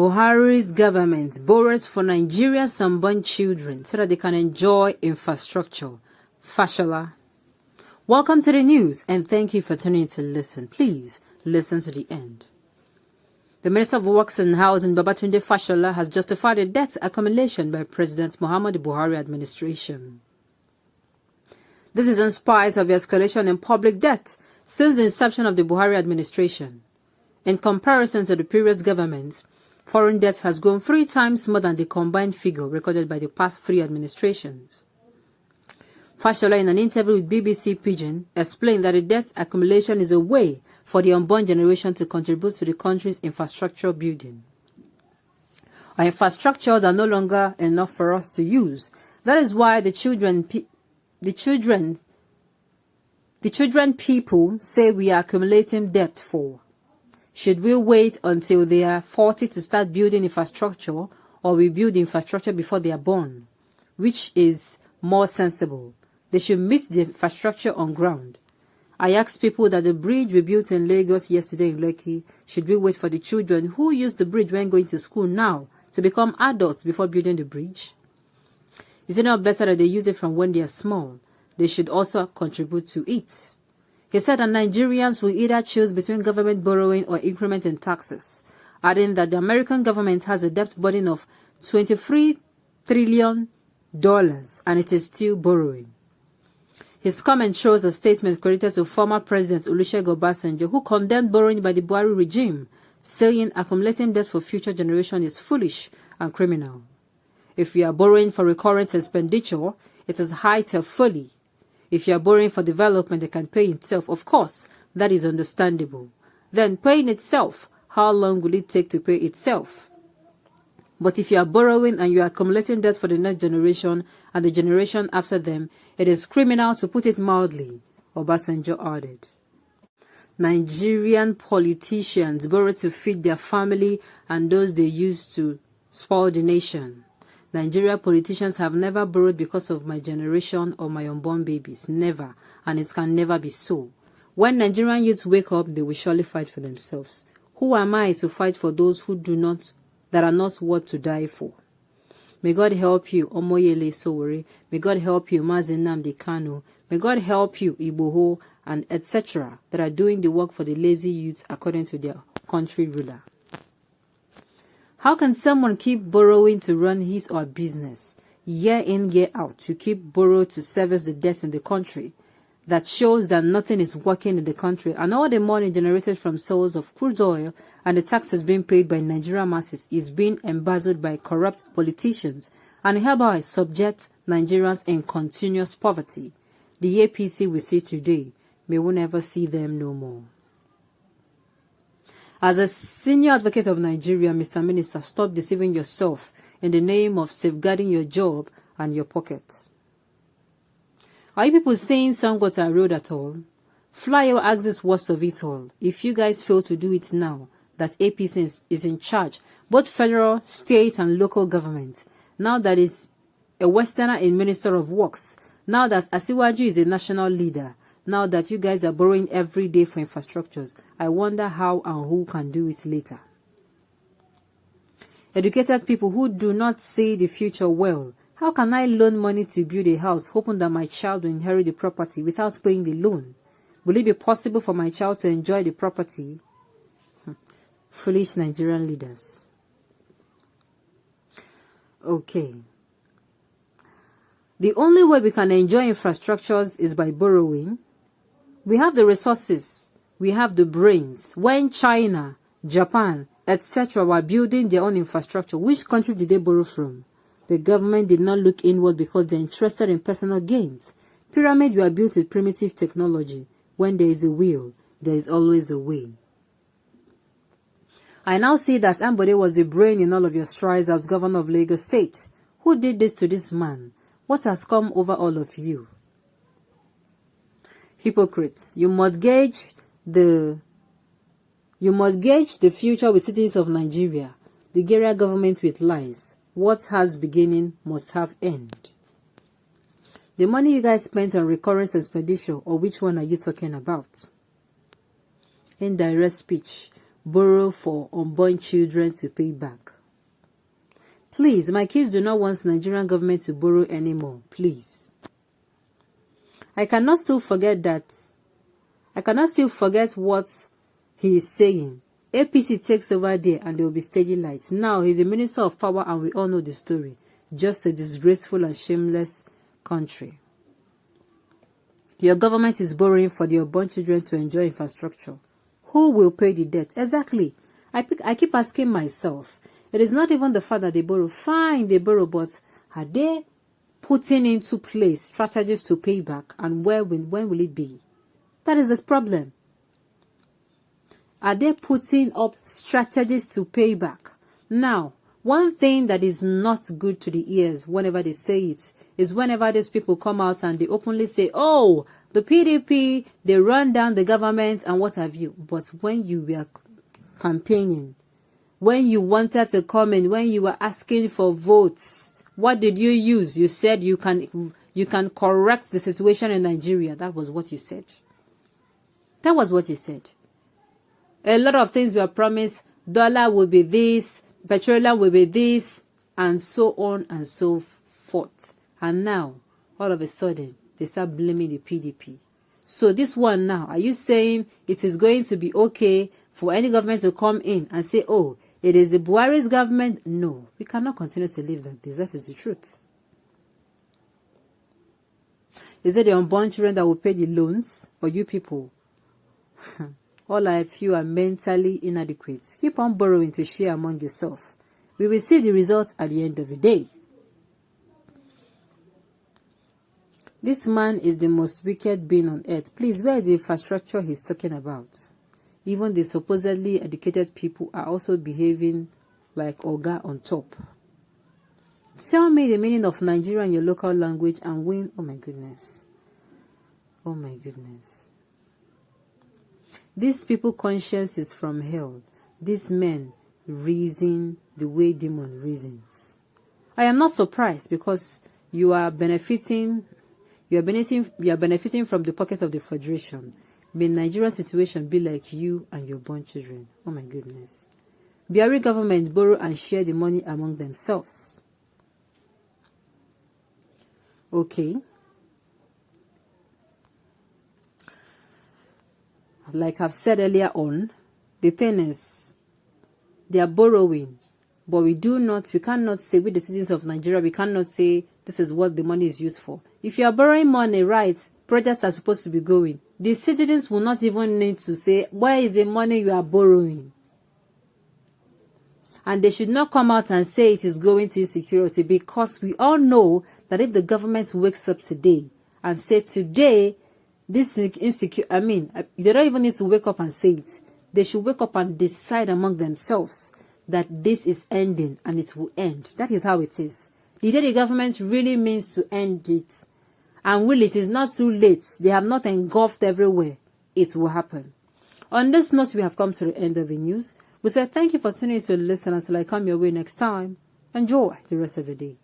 Buhari's government borrows for Nigeria's unborn children so that they can enjoy infrastructure. Fashola. Welcome to the news and thank you for tuning in to listen. Please listen to the end. The Minister of Works and Housing, Babatunde Fashola, has justified a debt accumulation by President Muhammadu Buhari administration. This is in spite of the escalation in public debt since the inception of the Buhari administration. In comparison to the previous government, foreign debt has grown 3 times more than the combined figure recorded by the past 3 administrations. Fashola, in an interview with BBC Pidgin, explained that the debt accumulation is a way for the unborn generation to contribute to the country's infrastructure building. Our infrastructures are no longer enough for us to use. That is why the children people say we are accumulating debt for. Should we wait until they are 40 to start building infrastructure, or we build infrastructure before they are born? Which is more sensible? They should meet the infrastructure on ground. I asked people that the bridge we built in Lagos yesterday in Lekki, should we wait for the children who use the bridge when going to school now to become adults before building the bridge? Is it not better that they use it from when they are small? They should also contribute to it. He said that Nigerians will either choose between government borrowing or increment in taxes, adding that the American government has a debt burden of $23 trillion and it is still borrowing. His comment shows a statement credited to former President Olusegun Obasanjo, who condemned borrowing by the Buhari regime, saying accumulating debt for future generations is foolish and criminal. If you are borrowing for recurrent expenditure, it is height of folly. If you are borrowing for development that can pay itself, of course, that is understandable. Then paying itself, how long will it take to pay itself? But if you are borrowing and you are accumulating debt for the next generation and the generation after them, it is criminal, to put it mildly, Obasanjo added. Nigerian politicians borrow to feed their family and those they use to spoil the nation. Nigeria politicians have never borrowed because of my generation or my unborn babies. Never. And it can never be so. When Nigerian youths wake up, they will surely fight for themselves. Who am I to fight for those that are not worth to die for? May God help you, Omoyele Sowore. May God help you, Mazi Nnamdi Kanu. May God help you, Igboho, and etc. that are doing the work for the lazy youths according to their country ruler. How can someone keep borrowing to run his or her business, year in, year out? You keep borrowing to service the debts in the country. That shows that nothing is working in the country, and all the money generated from sales of crude oil and the taxes being paid by Nigerian masses is being embezzled by corrupt politicians and hereby subject Nigerians in continuous poverty. The APC we see today, may we never see them no more. As a senior advocate of Nigeria, Mr. Minister, stop deceiving yourself in the name of safeguarding your job and your pocket. Are you people saying Sangota Road at all? Flyover axis worst of it all. If you guys fail to do it now, that APC is in charge, both federal, state and local government, now that is a Westerner in Minister of Works, now that Asiwaju is a national leader, now that you guys are borrowing every day for infrastructures, I wonder how and who can do it later. Educated people who do not see the future well. How can I loan money to build a house, hoping that my child will inherit the property without paying the loan? Will it be possible for my child to enjoy the property? Foolish Nigerian leaders. Okay. The only way we can enjoy infrastructures is by borrowing. We have the resources, we have the brains. When China, Japan, etc. were building their own infrastructure, which country did they borrow from? The government did not look inward because they're interested in personal gains. Pyramids were built with primitive technology. When there is a will, there is always a way. I now see that Ambode was the brain in all of your strides as governor of Lagos State. Who did this to this man? What has come over all of you? Hypocrites, you must gauge the future with citizens of Nigeria. The Nigeria government with lies. What has beginning must have end. The money you guys spent on recurrent expenditure, or which one are you talking about? Indirect speech. Borrow for unborn children to pay back. Please, my kids do not want Nigerian government to borrow anymore. Please. I cannot still forget what he is saying. APC takes over there and there will be steady lights. Now he's the minister of power and we all know the story. Just a disgraceful and shameless country. Your government is borrowing for the unborn children to enjoy infrastructure. Who will pay the debt? Exactly. I keep asking myself. It is not even the fact that they borrow. Fine, they borrow, but are they putting into place strategies to pay back? And when will it be? That is the problem. Are they putting up strategies to pay back? Now, one thing that is not good to the ears whenever they say it is whenever these people come out and they openly say, oh, the PDP, they run down the government and what have you. But when you were campaigning, when you wanted to come in, when you were asking for votes, what did you use? You said you can correct the situation in Nigeria. That was what you said. That was what you said. A lot of things were promised. Dollar will be this, petroleum will be this, and so on and so forth. And now, all of a sudden, they start blaming the PDP. So this one now, are you saying it is going to be okay for any government to come in and say, oh, it is the Buhari'S government? No, we cannot continue to live like this. That is the truth. Is it the unborn children that will pay the loans, or you people? All of you are mentally inadequate. Keep on borrowing to share among yourself. We will see the results at the end of the day. This man is the most wicked being on earth. Please, where is the infrastructure he's talking about? Even the supposedly educated people are also behaving like Oga on top. Tell me the meaning of Nigeria in your local language and win. Oh my goodness. Oh my goodness. These people conscience is from hell. These men reason the way demon reasons. I am not surprised because you are benefiting from the pockets of the Federation. May Nigeria's situation be like you and your born children. Oh my goodness. Buhari government borrow and share the money among themselves. Okay. Like I've said earlier on, the thing is, they are borrowing, but we cannot say, with the citizens of Nigeria, we cannot say this is what the money is used for. If you are borrowing money, right, projects are supposed to be going. The citizens will not even need to say, where is the money you are borrowing? And they should not come out and say it is going to insecurity, because we all know that if the government wakes up today and say today, this insecure, they don't even need to wake up and say it. They should wake up and decide among themselves that this is ending and it will end. That is how it is. The day the government really means to end it, and it is not too late, they have not engulfed everywhere, it will happen. On this note, we have come to the end of the news. We say thank you for tuning in to listen until I come your way next time. Enjoy the rest of the day.